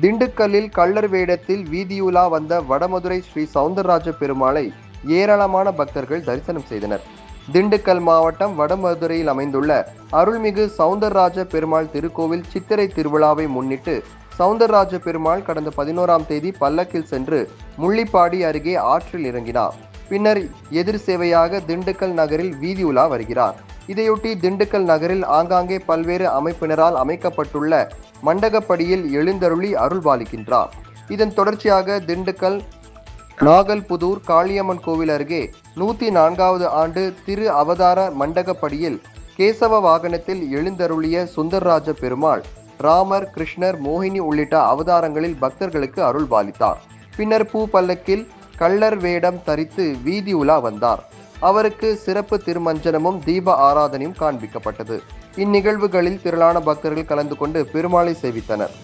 திண்டுக்கல்லில் கள்ளர் வேடத்தில் வீதியுலா வந்த வடமதுரை ஸ்ரீ சவுந்தரராஜ பெருமாளை ஏராளமான பக்தர்கள் தரிசனம் செய்தனர். திண்டுக்கல் மாவட்டம் வடமதுரையில் அமைந்துள்ள அருள்மிகு சவுந்தரராஜ பெருமாள் திருக்கோவில் சித்திரை திருவிழாவை முன்னிட்டு சவுந்தரராஜ பெருமாள் கடந்த 11ஆம் தேதி பல்லக்கில் சென்று முள்ளிப்பாடி அருகே ஆற்றில் இறங்கினார். பின்னர் எதிர் சேவையாக திண்டுக்கல் நகரில் வீதியுலா வருகிறார். இதையொட்டி திண்டுக்கல் நகரில் ஆங்காங்கே பல்வேறு அமைப்பினரால் அமைக்கப்பட்டுள்ள மண்டகப்படியில் எழுந்தருளி அருள்பாலிக்கின்றார். இதன் தொடர்ச்சியாக திண்டுக்கல் நாகல்புதூர் காளியம்மன் கோவில் அருகே 104வது ஆண்டு திரு அவதார மண்டகப்படியில் கேசவ வாகனத்தில் எழுந்தருளிய சுந்தரராஜ பெருமாள் ராமர், கிருஷ்ணர், மோகினி உள்ளிட்ட அவதாரங்களில் பக்தர்களுக்கு அருள்பாலித்தார். பின்னர் பூ பல்லக்கில் கள்ளர் வேடம் தரித்து வீதி உலா வந்தார். அவருக்கு சிறப்பு திருமஞ்சனமும் தீப ஆராதனையும் காண்பிக்கப்பட்டது. இந்நிகழ்வுகளில் திரளான பக்தர்கள் கலந்து கொண்டு பெருமாளை சேவித்தனர்.